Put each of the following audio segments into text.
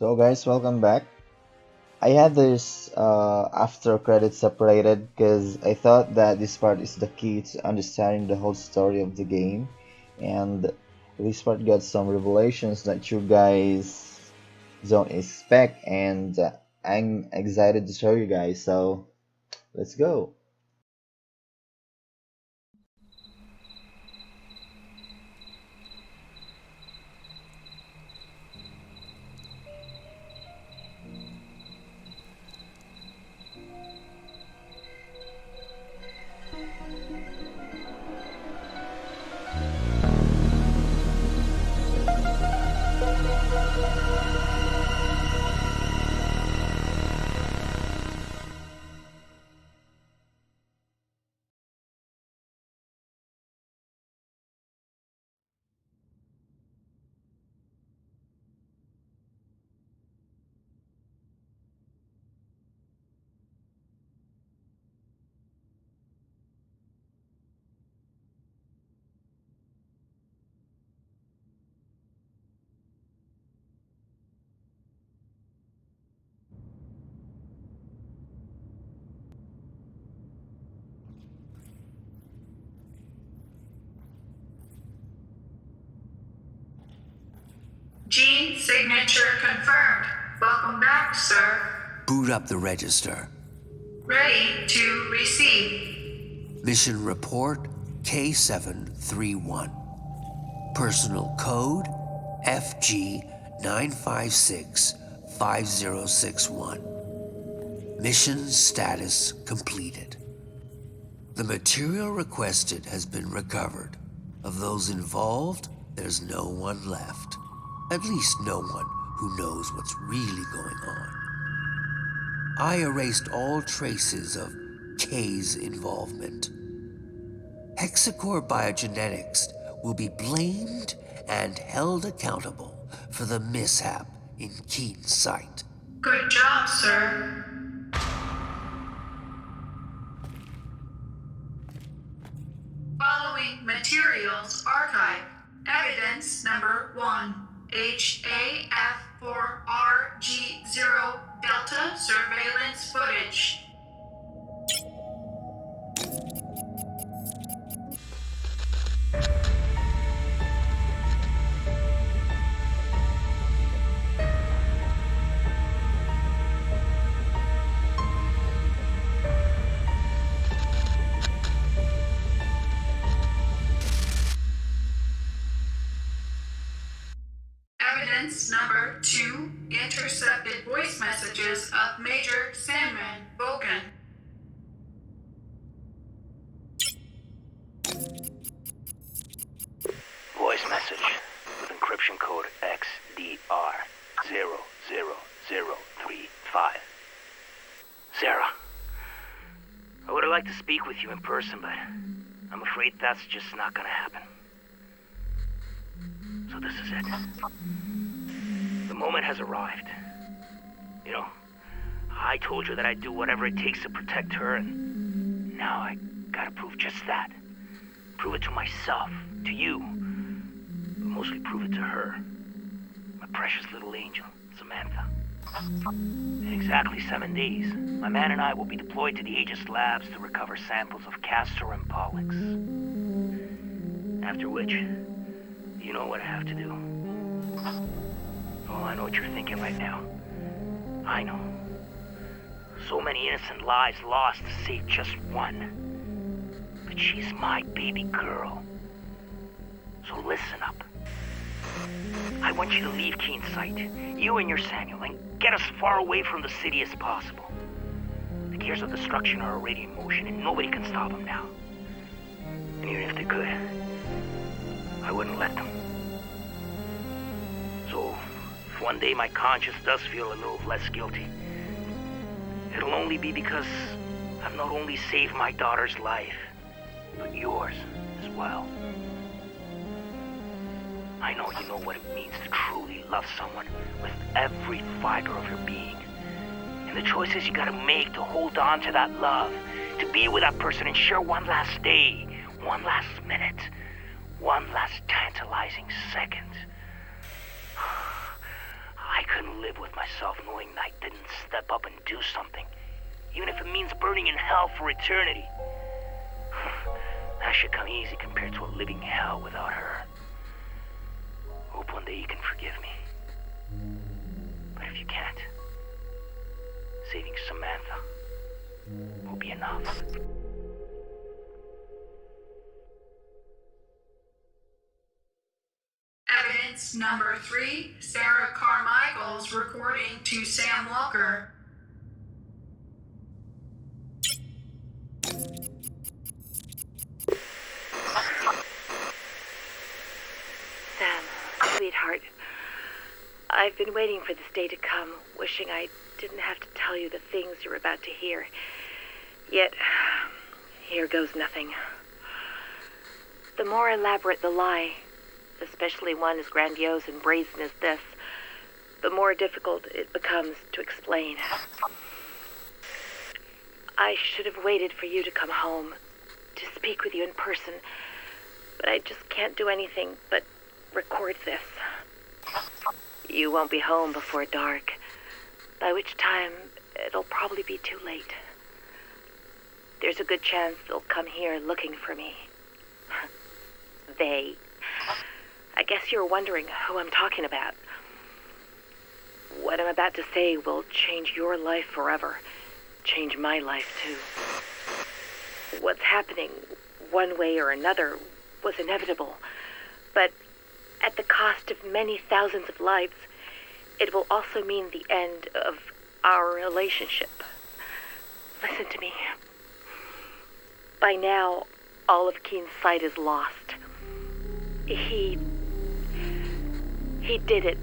So guys, welcome back. I had this after credits separated because I thought that this part is the key to understanding the whole story of the game, and this part got some revelations that you guys don't expect, and I'm excited to show you guys. So let's go. Gene signature confirmed. Welcome back, sir. Boot up the register. Ready to receive. Mission report K731. Personal code FG9565061. Mission status completed. The material requested has been recovered. Of those involved, there's no one left. At least no one who knows what's really going on. I erased all traces of K's involvement. Hexacore Biogenetics will be blamed and held accountable for the mishap in Keen's sight. Good job, sir. Following materials archive. Evidence number 1. HAF4RG0 Delta surveillance footage. Evidence number 2. Intercepted voice messages of Major Sandman Bogan. Voice message with encryption code XDR00035. Sarah, I would have liked to speak with you in person, but I'm afraid that's just not gonna happen. So this is it. The moment has arrived. You know, I told you that I'd do whatever it takes to protect her, and now I gotta prove just that. Prove it to myself, to you, but mostly prove it to her. My precious little angel, Samantha. In exactly 7 days, my man and I will be deployed to the Aegis labs to recover samples of Castor and Pollux. After which, you know what I have to do. Oh, I know what you're thinking right now. I know. So many innocent lives lost to save just one. But she's my baby girl. So listen up. I want you to leave Keen's sight, you and your Samuel, and get as far away from the city as possible. The gears of destruction are already in motion, and nobody can stop them now. And even if they could, I wouldn't let them. So, if one day my conscience does feel a little less guilty, it'll only be because I've not only saved my daughter's life, but yours as well. I know you know what it means to truly love someone with every fiber of your being. And the choices you gotta make to hold on to that love, to be with that person and share one last day, one last minute, one last tantalizing second. I couldn't live with myself knowing I didn't step up and do something, even if it means burning in hell for eternity. That should come easy compared to a living hell without her. Hope one day you can forgive me. But if you can't, saving Samantha will be enough. Evidence number 3, Sarah Carmichael's recording to Sam Walker. Sam, sweetheart, I've been waiting for this day to come, wishing I didn't have to tell you the things you're about to hear. Yet, here goes nothing. The more elaborate the lie, especially one as grandiose and brazen as this, the more difficult it becomes to explain. I should have waited for you to come home, to speak with you in person, but I just can't do anything but record this. You won't be home before dark, by which time it'll probably be too late. There's a good chance they'll come here looking for me. They. I guess you're wondering who I'm talking about. What I'm about to say will change your life forever. Change my life, too. What's happening, one way or another, was inevitable. But at the cost of many thousands of lives, it will also mean the end of our relationship. Listen to me. By now, all of Keen's sight is lost. He did it.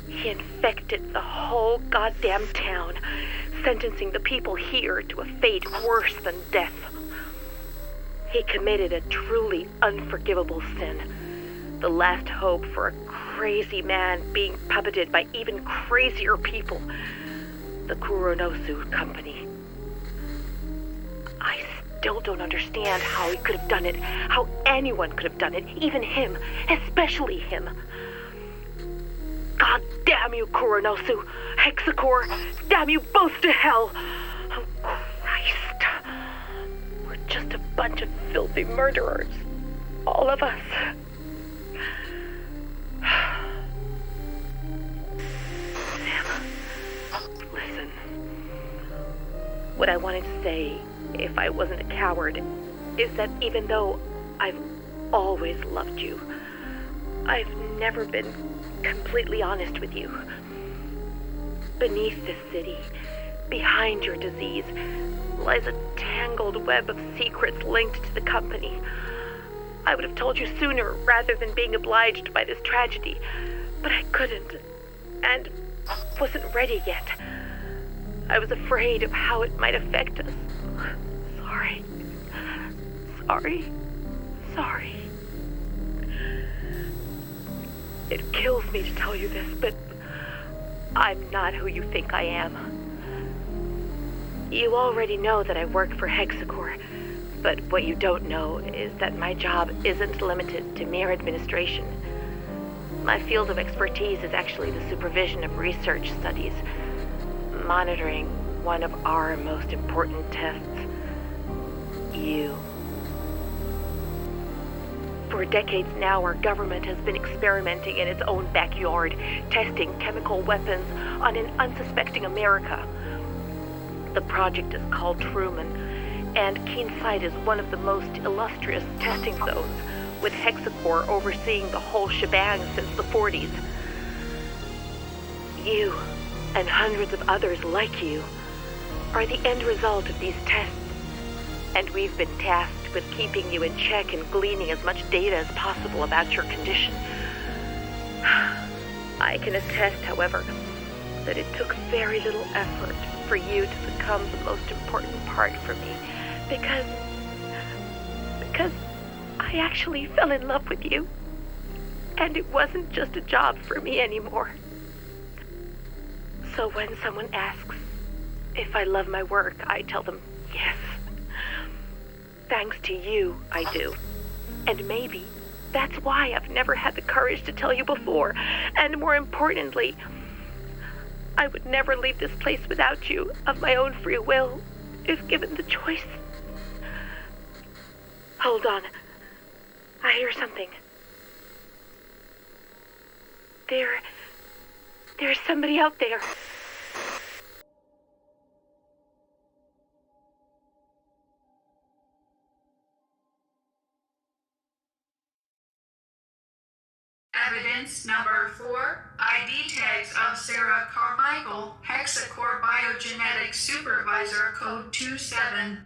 He infected the whole goddamn town, sentencing the people here to a fate worse than death. He committed a truly unforgivable sin, the last hope for a crazy man being puppeted by even crazier people, the Kuronosu Company. I still don't understand how he could have done it, how anyone could have done it, even him, especially him. God damn you, Kuronosu, Hexacore, damn you both to hell. Oh, Christ. We're just a bunch of filthy murderers, all of us. Sam, listen. What I wanted to say, if I wasn't a coward, is that even though I've always loved you, I've never been completely honest with you. Beneath this city, behind your disease, lies a tangled web of secrets linked to the company. I would have told you sooner rather than being obliged by this tragedy, but I couldn't, and wasn't ready yet. I was afraid of how it might affect us. Sorry. Sorry. It kills me to tell you this, but I'm not who you think I am. You already know that I work for Hexacore, but what you don't know is that my job isn't limited to mere administration. My field of expertise is actually the supervision of research studies, monitoring one of our most important tests, you. For decades now, our government has been experimenting in its own backyard, testing chemical weapons on an unsuspecting America. The project is called Truman, and Keen Sight is one of the most illustrious testing zones, with Hexacore overseeing the whole shebang since the 40s. You, and hundreds of others like you, are the end result of these tests, and we've been tasked with keeping you in check and gleaning as much data as possible about your condition. I can attest, however, that it took very little effort for you to become the most important part for me, because I actually fell in love with you, and it wasn't just a job for me anymore. So when someone asks if I love my work, I tell them yes. Thanks to you, I do. And maybe that's why I've never had the courage to tell you before. And more importantly, I would never leave this place without you, of my own free will, if given the choice. Hold on. I hear something. There's somebody out there. Evidence number 4, ID tags of Sarah Carmichael, Hexacore Biogenetics Supervisor Code 27.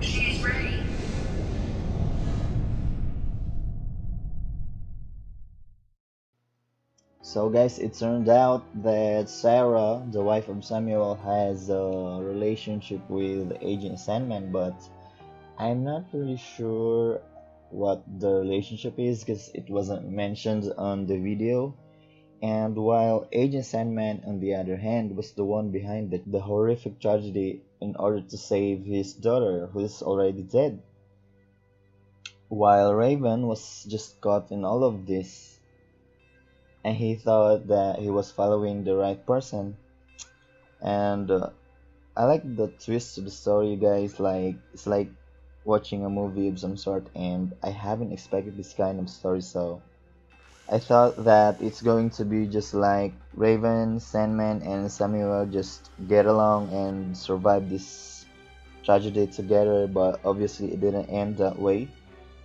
She's ready. So guys, it turned out that Sarah, the wife of Samuel, has a relationship with Agent Sandman, but I'm not really sure what the relationship is because it wasn't mentioned on the video. And while Agent Sandman, on the other hand, was the one behind the horrific tragedy in order to save his daughter, who is already dead, while Raven was just caught in all of this, and he thought that he was following the right person. And I like the twist to the story, guys. Like it's like watching a movie of some sort, and I haven't expected this kind of story. So I thought that it's going to be just like Raven, Sandman, and Samuel just get along and survive this tragedy together, but obviously it didn't end that way.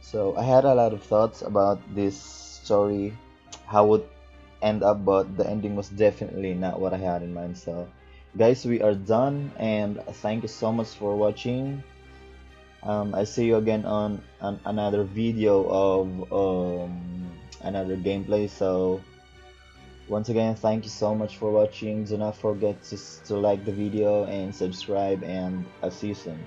So I had a lot of thoughts about this story, how would end up, but the ending was definitely not what I had in mind. So guys, we are done, and thank you so much for watching. I see you again on another video of another gameplay. So once again, thank you so much for watching. Do not forget to like the video and subscribe, and I'll see you soon.